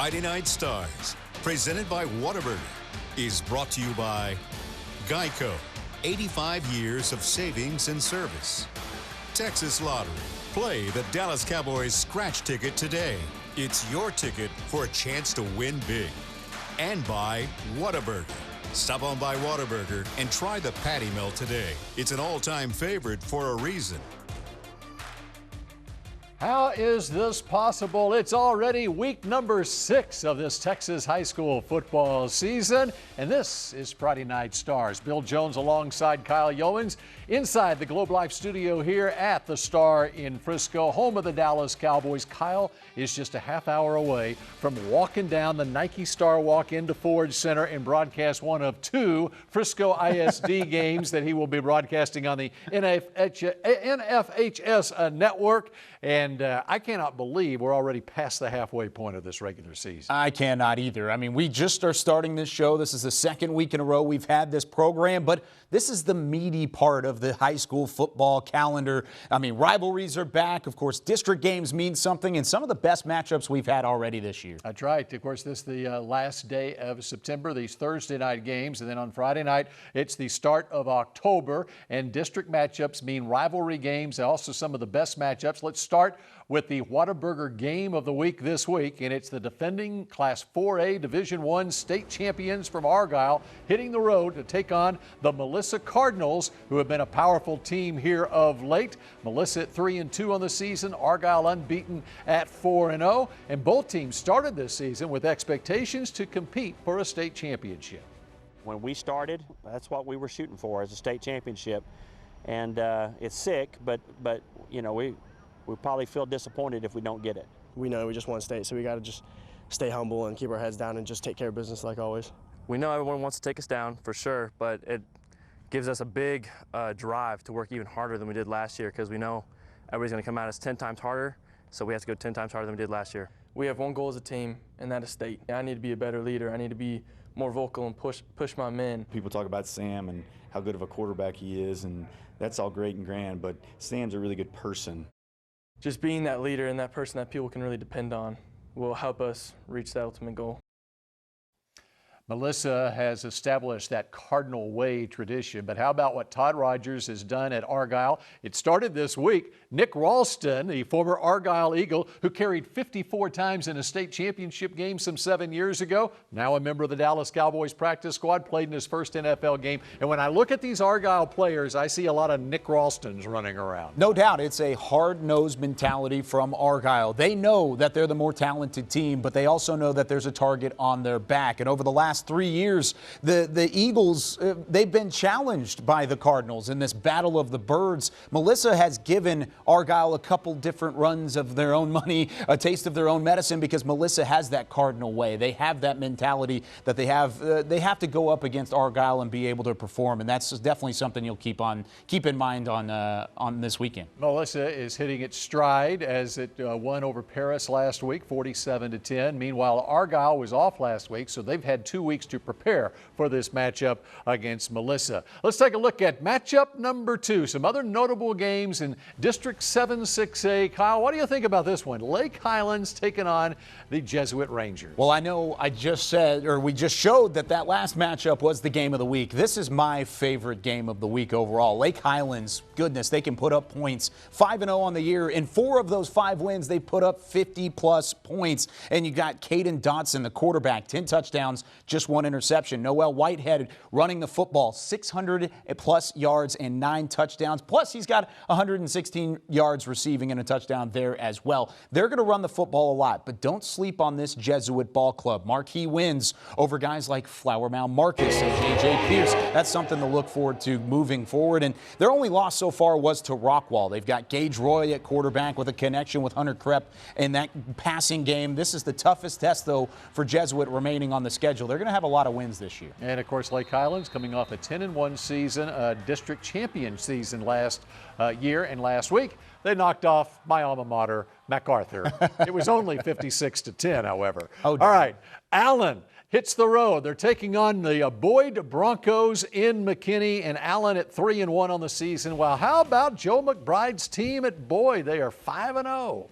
Friday Night Stars, presented by WHATABURGER, is brought to you by GEICO, 85 years of savings and service. Texas Lottery, play the Dallas Cowboys scratch ticket today. It's your ticket for a chance to win big. And by WHATABURGER. Stop on by WHATABURGER and try the patty melt today. It's an all-time favorite for a reason. How is this possible? It's already week number 6 of this Texas high school football season, and this is Friday Night Stars. Bill Jones alongside Kyle Youmans inside the Globe Life studio here at the Star in Frisco, home of the Dallas Cowboys. Kyle is just a half hour away from walking down the Nike Star Walk into Ford Center and broadcast one of 2 Frisco ISD games that he will be broadcasting on the NFHS network. And I cannot believe we're already past the halfway point of this regular season. I cannot either. I mean, we just are starting this show. This is the second week in a row we've had this program, but this is the meaty part of the high school football calendar. I mean, rivalries are back. Of course, district games mean something, and some of the best matchups we've had already this year. That's right. Of course, this is the last day of September, these Thursday night games, and then on Friday night, it's the start of October, and district matchups mean rivalry games, and also some of the best matchups. Let's start with the WHATABURGER game of the week this week, and it's the defending Class 4A Division I state champions from Argyle hitting the road to take on the Melissa Cardinals, who have been a powerful team here of late. Melissa at 3-2 on the season, Argyle unbeaten at 4-0, and both teams started this season with expectations to compete for a state championship. When we started, that's what we were shooting for, as a state championship, and it's sick, but you know, we probably feel disappointed if we don't get it. We know we just won state, so we got to just stay humble and keep our heads down and just take care of business like always. We know everyone wants to take us down for sure, but it gives us a big drive to work even harder than we did last year, because we know everybody's going to come at us 10 times harder, so we have to go 10 times harder than we did last year. We have one goal as a team, and that is state. I need to be a better leader. I need to be more vocal and push my men. People talk about Sam and how good of a quarterback he is, and that's all great and grand, but Sam's a really good person. Just being that leader and that person that people can really depend on will help us reach that ultimate goal. Melissa has established that Cardinal Way tradition, but how about what Todd Rogers has done at Argyle? It started this week. Nick Ralston, the former Argyle Eagle, who carried 54 times in a state championship game some 7 years ago, now a member of the Dallas Cowboys practice squad, played in his first NFL game. And when I look at these Argyle players, I see a lot of Nick Ralstons running around. No doubt, it's a hard-nosed mentality from Argyle. They know that they're the more talented team, but they also know that there's a target on their back. And over the last 3 years, the Eagles, they've been challenged by the Cardinals in this battle of the birds. Melissa has given Argyle a couple different runs of their own money, a taste of their own medicine, because Melissa has that Cardinal way. They have that mentality that they have to go up against Argyle and be able to perform, and that's definitely something you'll keep in mind on this weekend. Melissa is hitting its stride as it won over Paris last week, 47-10. Meanwhile, Argyle was off last week, so they've had 2 weeks to prepare for this matchup against Melissa. Let's take a look at matchup number 2. Some other notable games in District 7 6A. Kyle, what do you think about this one? Lake Highlands taking on the Jesuit Rangers. Well, I know I just said, or we just showed that last matchup was the game of the week. This is my favorite game of the week overall. Lake Highlands, goodness, they can put up points. 5-0 on the year. In 4 of those 5 wins, they put up 50-plus points. And you got Caden Dotson, the quarterback, 10 touchdowns, just 1 interception. Noel Whitehead running the football, 600-plus yards and 9 touchdowns. Plus, he's got 116 yards receiving and a touchdown there as well. They're going to run the football a lot, but don't sleep on this Jesuit ball club. Marquee wins over guys like Flower Mound Marcus and J.J. Pierce. That's something to look forward to moving forward. And their only loss so far was to Rockwall. They've got Gage Roy at quarterback with a connection with Hunter Krepp in that passing game. This is the toughest test, though, for Jesuit remaining on the schedule. They're going to have a lot of wins this year. And, of course, Lake Highlands coming off a 10-1 season, a district champion season last year, and last week they knocked off my alma mater, MacArthur. It was only 56-10, however. Oh, all right, Allen hits the road. They're taking on the Boyd Broncos in McKinney, and Allen at 3-1 on the season. Well, how about Joe McBride's team at Boyd? They are 5-0.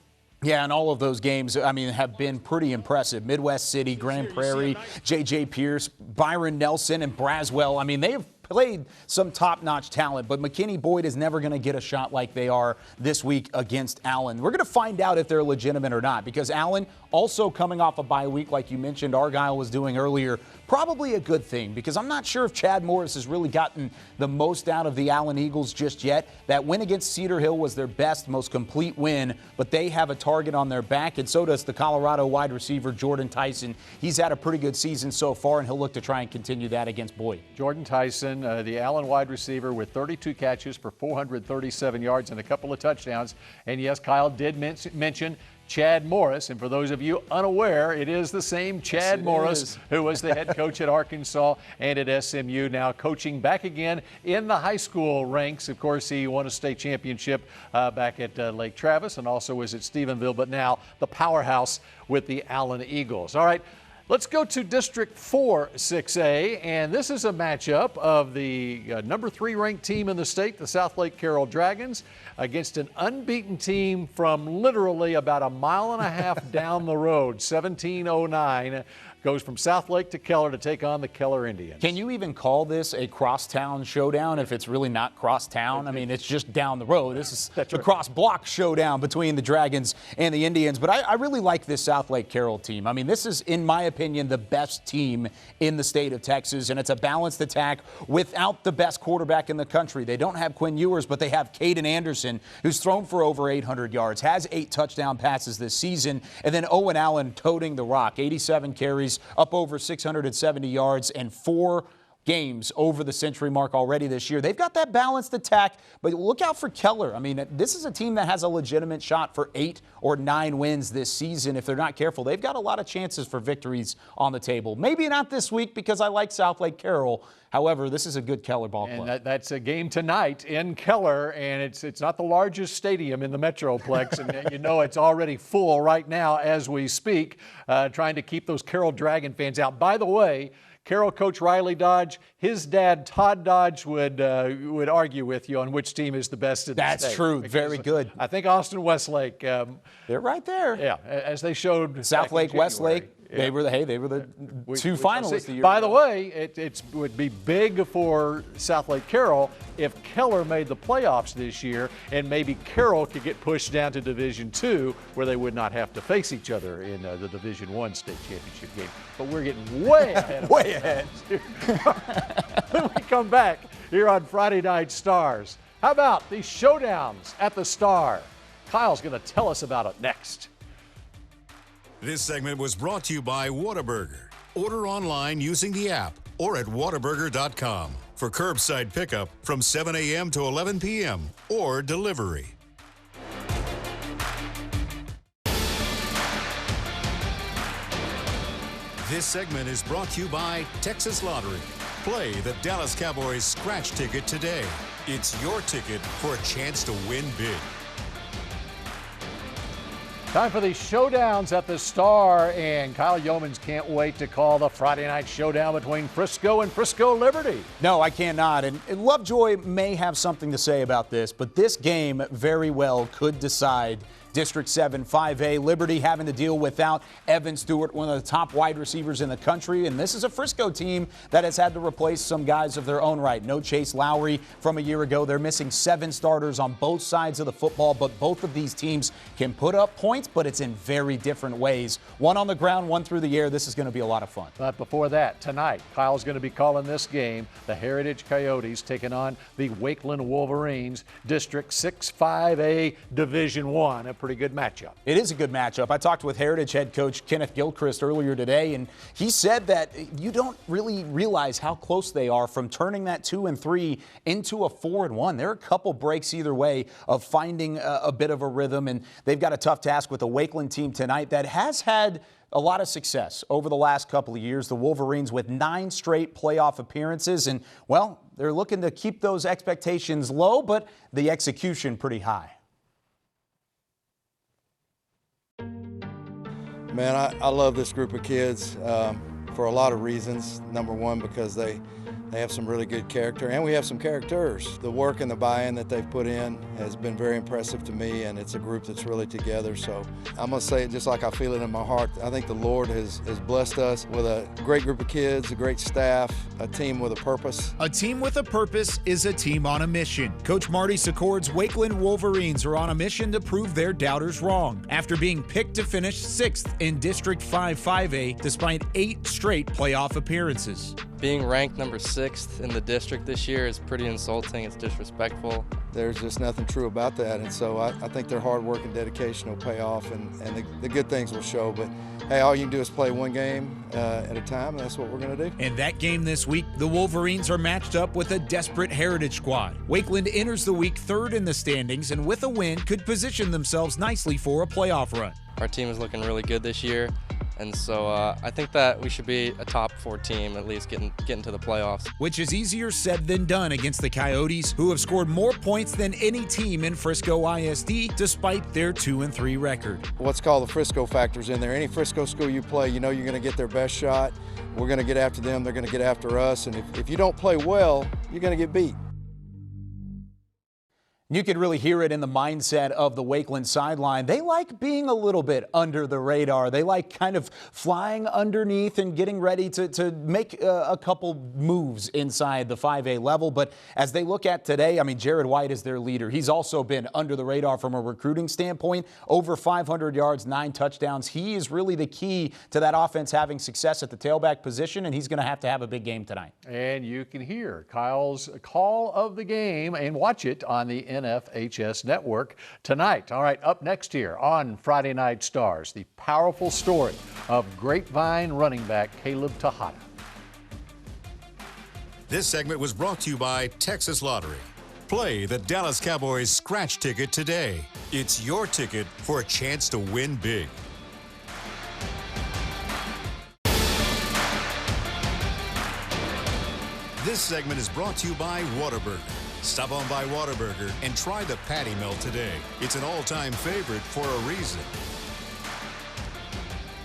Yeah, and all of those games, I mean, have been pretty impressive. Midwest City, Grand Prairie, J.J. Pierce, Byron Nelson, and Braswell. I mean, they have played some top-notch talent, but McKinney Boyd is never going to get a shot like they are this week against Allen. We're going to find out if they're legitimate or not, because Allen also coming off a bye week, like you mentioned, Argyle was doing earlier. Probably a good thing, because I'm not sure if Chad Morris has really gotten the most out of the Allen Eagles just yet. That win against Cedar Hill was their best, most complete win, but they have a target on their back, and so does the Colorado wide receiver Jordan Tyson. He's had a pretty good season so far, and he'll look to try and continue that against Boyd. Jordan Tyson, the Allen wide receiver, with 32 catches for 437 yards and a couple of touchdowns. And yes, Kyle did mention Chad Morris, and for those of you unaware, it is the same Chad Morris who was the head coach at Arkansas and at SMU, now coaching back again in the high school ranks. Of course, he won a state championship back at Lake Travis and also was at Stephenville, but now the powerhouse with the Allen Eagles. All right. Let's go to District 4 6A, and this is a matchup of the number 3 ranked team in the state, the South Lake Carroll Dragons, against an unbeaten team from literally about a mile and a half down the road. 1709 goes from South Lake to Keller to take on the Keller Indians. Can you even call this a crosstown showdown if it's really not crosstown? I mean, it's just down the road. This is a cross-block showdown between the Dragons and the Indians. But I really like this South Lake Carroll team. I mean, this is, in my opinion, the best team in the state of Texas, and it's a balanced attack without the best quarterback in the country. They don't have Quinn Ewers, but they have Caden Anderson, who's thrown for over 800 yards, has 8 touchdown passes this season, and then Owen Allen toting the rock, 87 carries, up over 670 yards, and 4 games over the century mark already this year. They've got that balanced attack, but look out for Keller. I mean, this is a team that has a legitimate shot for 8 or 9 wins this season. If they're not careful, they've got a lot of chances for victories on the table. Maybe not this week because I like South Lake Carroll. However, this is a good Keller ball club. And that's a game tonight in Keller, and it's not the largest stadium in the Metroplex, and you know it's already full right now as we speak, trying to keep those Carroll Dragon fans out. By the way, Carroll coach Riley Dodge, his dad Todd Dodge would argue with you on which team is the best in the state. That's true. Very good. I think Austin Westlake. They're right there. Yeah, as they showed. South Lake, Westlake. Yeah. They were the two finalists the year By ago. the way, it would be big for South Lake Carroll if Keller made the playoffs this year, and maybe Carroll could get pushed down to Division II, where they would not have to face each other in the Division I state championship game. But we're getting way ahead. Way ahead. When we come back here on Friday Night Stars, how about the showdowns at the Star? Kyle's going to tell us about it next. This segment was brought to you by WHATABURGER. Order online using the app or at whataburger.com for curbside pickup from 7 a.m. to 11 p.m. or delivery. This segment is brought to you by Texas Lottery. Play the Dallas Cowboys scratch ticket today. It's your ticket for a chance to win big. Time for the showdowns at the Star, and Kyle Youmans can't wait to call the Friday night showdown between Frisco and Frisco Liberty. No, I cannot. And Lovejoy may have something to say about this, but this game very well could decide District 7 5A. Liberty having to deal without Evan Stewart, one of the top wide receivers in the country. And this is a Frisco team that has had to replace some guys of their own right. No Chase Lowry from a year ago. They're missing 7 starters on both sides of the football, but both of these teams can put up points, but it's in very different ways. One on the ground, one through the air. This is going to be a lot of fun. But before that, tonight, Kyle's going to be calling this game. The Heritage Coyotes taking on the Wakeland Wolverines, District 6 5A Division I. A pretty good matchup. It is a good matchup. I talked with Heritage head coach Kenneth Gilchrist earlier today, and he said that you don't really realize how close they are from turning that 2-3 into a 4-1. There are a couple breaks either way of finding a bit of a rhythm, and they've got a tough task with the Wakeland team tonight that has had a lot of success over the last couple of years. The Wolverines with 9 straight playoff appearances, and, well, they're looking to keep those expectations low, but the execution pretty high. Man, I love this group of kids. for a lot of reasons. Number one, because they have some really good character, and we have some characters. The work and the buy-in that they've put in has been very impressive to me, and it's a group that's really together. So I'm going to say it just like I feel it in my heart. I think the Lord has blessed us with a great group of kids, a great staff, a team with a purpose. A team with a purpose is a team on a mission. Coach Marty Secord's Wakeland Wolverines are on a mission to prove their doubters wrong after being picked to finish 6th in District 5-5A despite 8 straight playoff appearances. Being ranked number 6th in the district this year is pretty insulting. It's disrespectful. There's just nothing true about that, and so I think their hard work and dedication will pay off, and the good things will show. But hey, all you can do is play one game at a time, and that's what we're going to do. In that game this week, the Wolverines are matched up with a desperate Heritage squad. Wakeland enters the week 3rd in the standings, and with a win, could position themselves nicely for a playoff run. Our team is looking really good this year, and so I think that we should be a top 4 team, at least getting to the playoffs. Which is easier said than done against the Coyotes, who have scored more points than any team in Frisco ISD, despite their 2-3 record. What's called the Frisco factors in there. Any Frisco school you play, you know you're going to get their best shot. We're going to get after them, they're going to get after us, and if you don't play well, you're going to get beat. You could really hear it in the mindset of the Wakeland sideline. They like being a little bit under the radar. They like kind of flying underneath and getting ready to make a couple moves inside the 5A level. But as they look at today, I mean, Jared White is their leader. He's also been under the radar from a recruiting standpoint. Over 500 yards, 9 touchdowns. He is really the key to that offense having success at the tailback position, and he's going to have a big game tonight. And you can hear Kyle's call of the game and watch it on the NFHS network tonight. All right, up next here on Friday Night Stars, the powerful story of Grapevine running back Caleb Tejada. This segment was brought to you by Texas Lottery. Play the Dallas Cowboys scratch ticket today. It's your ticket for a chance to win big. This segment is brought to you by WHATABURGER. Stop on by WHATABURGER and try the patty melt today. It's an all-time favorite for a reason.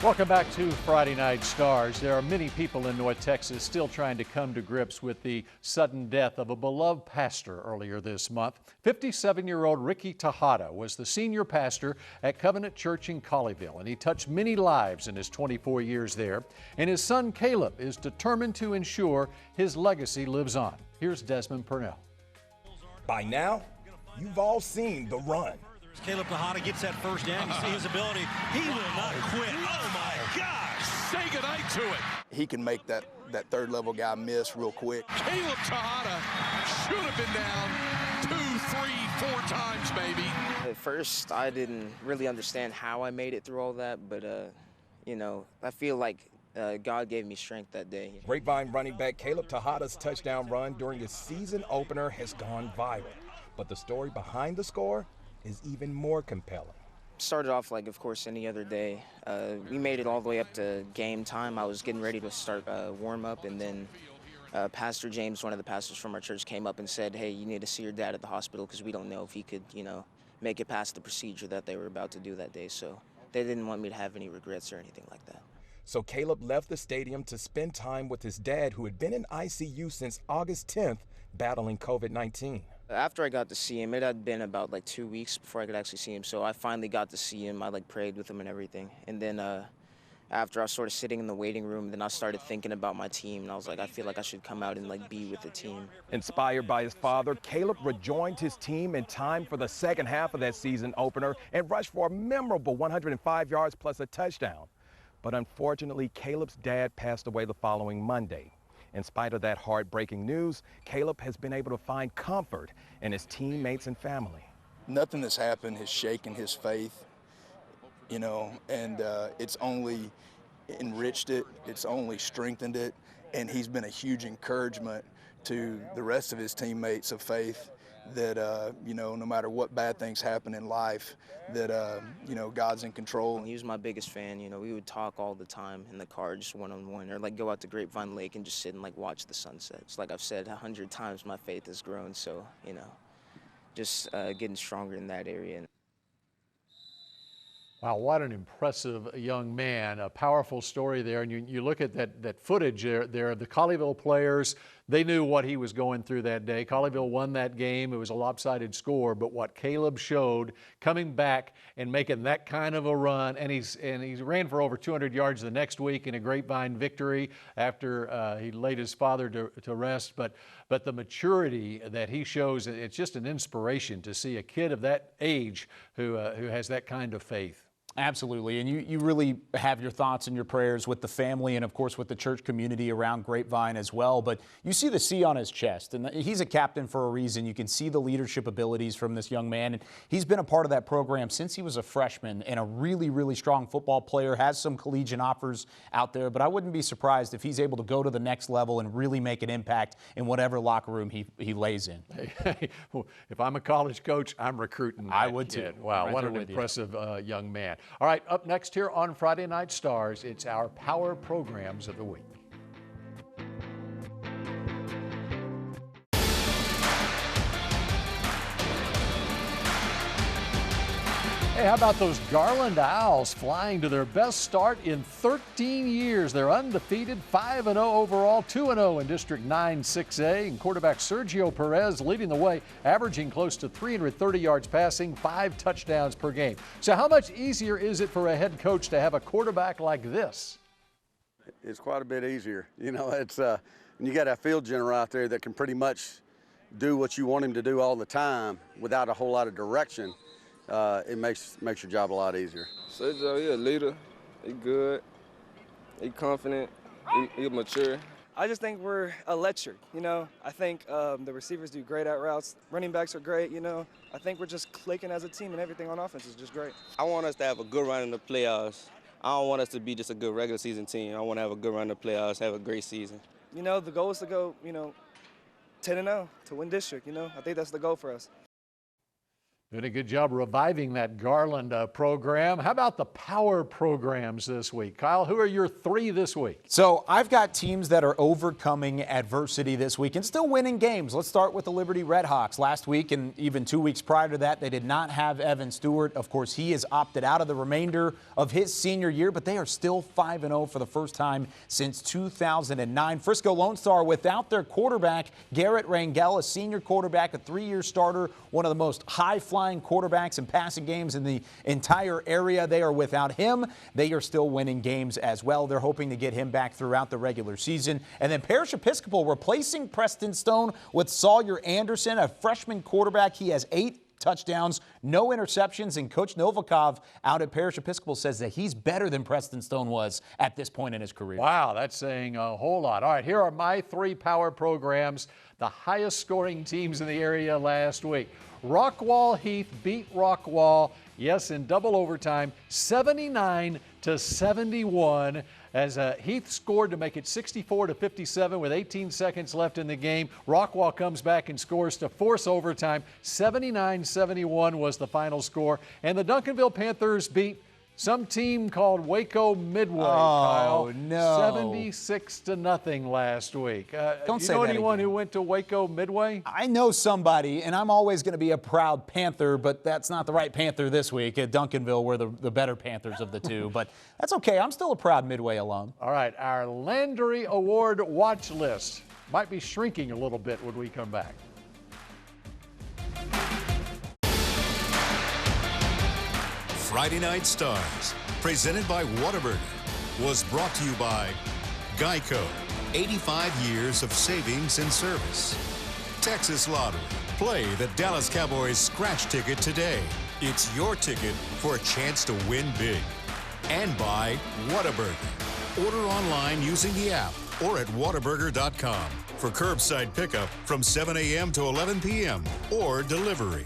Welcome back to Friday Night Stars. There are many people in North Texas still trying to come to grips with the sudden death of a beloved pastor earlier this month. 57-year-old Ricky Tejada was the senior pastor at Covenant Church in Colleyville, and he touched many lives in his 24 years there. And his son Caleb is determined to ensure his legacy lives on. Here's Desmond Purnell. By now, you've all seen the run. Caleb Tejada gets that first down. You see his ability. He will not quit. Oh, my gosh. Say goodnight to it. He can make that third-level guy miss real quick. Caleb Tejada should have been down 2, 3, 4 times, maybe. At first, I didn't really understand how I made it through all that, but, you know, I feel like God gave me strength that day. Grapevine running back Caleb Tejada's touchdown run during his season opener has gone viral. But the story behind the score is even more compelling. Started off like, of course, any other day. We made it all the way up to game time. I was getting ready to start warm up, and then Pastor James, one of the pastors from our church, came up and said, hey, you need to see your dad at the hospital because we don't know if he could, you know, make it past the procedure that they were about to do that day. So they didn't want me to have any regrets or anything like that. So Caleb left the stadium to spend time with his dad, who had been in ICU since August 10th, battling COVID-19. After I got to see him, it had been about like 2 weeks before I could actually see him. So I finally got to see him. I like prayed with him and everything. And then after I was sort of sitting in the waiting room, then I started thinking about my team. And I was like, I feel like I should come out and like be with the team. Inspired by his father, Caleb rejoined his team in time for the second half of that season opener and rushed for a memorable 105 yards plus a touchdown. But unfortunately, Caleb's dad passed away the following Monday. In spite of that heartbreaking news, Caleb has been able to find comfort in his teammates and family. Nothing that's happened has shaken his faith, you know, and it's only enriched it, it's only strengthened it, and he's been a huge encouragement to the rest of his teammates of faith that, you know, no matter what bad things happen in life, that, you know, God's in control. He was my biggest fan. You know, we would talk all the time in the car, just one-on-one, or like go out to Grapevine Lake and just sit and like watch the sunset. It's like I've said 100 times, my faith has grown. So, you know, just getting stronger in that area. Wow, what an impressive young man. A powerful story there. And you look at that footage there of the Colleyville players. They knew what he was going through that day. Colleyville won that game. It was a lopsided score. But what Caleb showed coming back and making that kind of a run, and he ran for over 200 yards the next week in a Grapevine victory after he laid his father to rest. But the maturity that he shows, it's just an inspiration to see a kid of that age who has that kind of faith. Absolutely, and you really have your thoughts and your prayers with the family and, of course, with the church community around Grapevine as well. But you see the C on his chest, and he's a captain for a reason. You can see the leadership abilities from this young man, and he's been a part of that program since he was a freshman and a really, really strong football player, has some collegiate offers out there. But I wouldn't be surprised if he's able to go to the next level and really make an impact in whatever locker room he lays in. Hey, if I'm a college coach, I'm recruiting that I would kid. too. Wow, Right what there an with you. impressive young man. All right, up next here on Friday Night Stars, it's our Power Programs of the Week. Hey, how about those Garland Owls flying to their best start in 13 years? They're undefeated, 5-0 overall, 2-0 in District 9 6A, and quarterback Sergio Perez leading the way, averaging close to 330 yards passing, 5 touchdowns per game. So how much easier is it for a head coach to have a quarterback like this? It's quite a bit easier. You know, it's when you got a field general out there that can pretty much do what you want him to do all the time without a whole lot of direction. It makes your job a lot easier. Sergio, he a leader. He good. He confident. He mature. I just think we're electric, you know. I think the receivers do great at routes. Running backs are great, you know. I think we're just clicking as a team, and everything on offense is just great. I want us to have a good run in the playoffs. I don't want us to be just a good regular season team. I want to have a good run in the playoffs, have a great season. You know, the goal is to go, 10-0 to win district, you know. I think that's the goal for us. Doing a good job reviving that Garland program. How about the Power Programs this week? Kyle, who are your 3 this week? So I've got teams that are overcoming adversity this week and still winning games. Let's start with the Liberty Redhawks. Last week and even 2 weeks prior to that, they did not have Evan Stewart. Of course, he has opted out of the remainder of his senior year, but they are still 5-0 for the first time since 2009. Frisco Lone Star without their quarterback, Garrett Rangel, a senior quarterback, a 3-year starter, one of the most high-flying quarterbacks and passing games in the entire area. They are without him. They are still winning games as well. They're hoping to get him back throughout the regular season. And then Parish Episcopal replacing Preston Stone with Sawyer Anderson, a freshman quarterback. He has 8 touchdowns, no interceptions, and Coach Novikov out at Parish Episcopal says that he's better than Preston Stone was at this point in his career. Wow, that's saying a whole lot. All right, here are my 3 Power Programs, the highest scoring teams in the area last week. Rockwall Heath beat Rockwall, yes, in double overtime, 79-71, as Heath scored to make it 64-57 with 18 seconds left in the game. Rockwall comes back and scores to force overtime. 79-71 was the final score. And the Duncanville Panthers beat some team called Waco Midway, Kyle. No. 76-0 last week. Don't say you know that anyone again. who went to Waco Midway? I know somebody, and I'm always going to be a proud Panther, but that's not the right Panther this week. At Duncanville, we're the better Panthers of the two, but that's okay. I'm still a proud Midway alum. All right, our Landry Award watch list might be shrinking a little bit when we come back. Friday Night Stars, presented by WHATABURGER, was brought to you by GEICO, 85 years of savings and service. Texas Lottery, play the Dallas Cowboys scratch ticket today. It's your ticket for a chance to win big. And by WHATABURGER. Order online using the app or at whataburger.com for curbside pickup from 7 a.m. to 11 p.m. or delivery.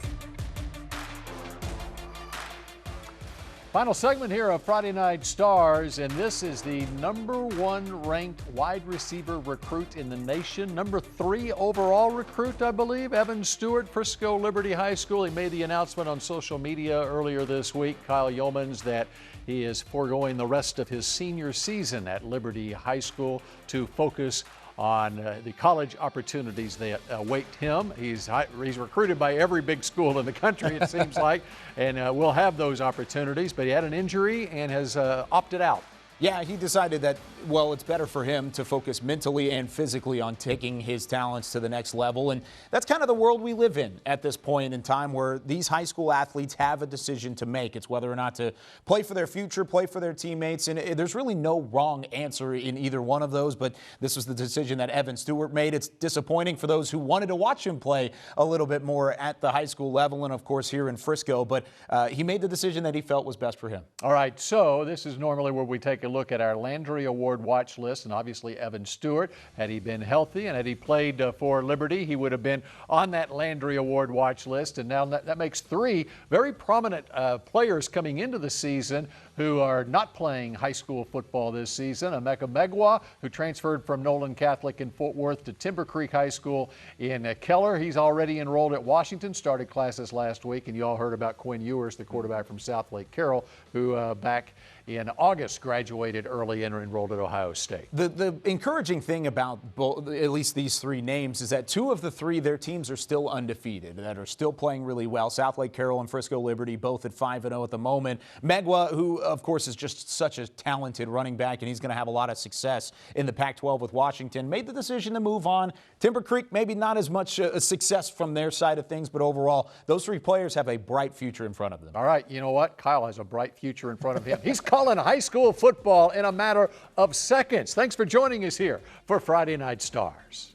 Final segment here of Friday Night Stars, and this is the #1 ranked wide receiver recruit in the nation. #3 overall recruit, I believe, Evan Stewart, Frisco Liberty High School. He made the announcement on social media earlier this week, Kyle Youmans, that he is foregoing the rest of his senior season at Liberty High School to focus on the college opportunities that await him. He's recruited by every big school in the country, it seems like, and will have those opportunities, but he had an injury and has opted out. Yeah, he decided that, well, it's better for him to focus mentally and physically on taking his talents to the next level. And that's kind of the world we live in at this point in time, where these high school athletes have a decision to make. It's whether or not to play for their future, play for their teammates. And there's really no wrong answer in either one of those. But this was the decision that Evan Stewart made. It's disappointing for those who wanted to watch him play a little bit more at the high school level and, of course, here in Frisco. But he made the decision that he felt was best for him. All right, so this is normally where we take a look at our Landry Award watch list, and obviously Evan Stewart, had he been healthy and had he played for Liberty, he would have been on that Landry Award watch list. And now that makes 3 very prominent players coming into the season who are not playing high school football this season. Emeka Megwa, who transferred from Nolan Catholic in Fort Worth to Timber Creek High School in Keller. He's already enrolled at Washington, started classes last week, and you all heard about Quinn Ewers, the quarterback from South Lake Carroll, who back in August graduated early and enrolled at Ohio State. The encouraging thing about at least these 3 names is that 2 of the 3, their teams are still undefeated, that are still playing really well. South Lake Carroll and Frisco Liberty both at 5-0 at the moment. Megwa, who of course is just such a talented running back, and he's going to have a lot of success in the Pac-12 with Washington, made the decision to move on. Timber Creek, maybe not as much a success from their side of things, but overall, those 3 players have a bright future in front of them. All right, you know what? Kyle has a bright future in front of him. He's calling high school football in a matter of seconds. Thanks for joining us here for Friday Night Stars.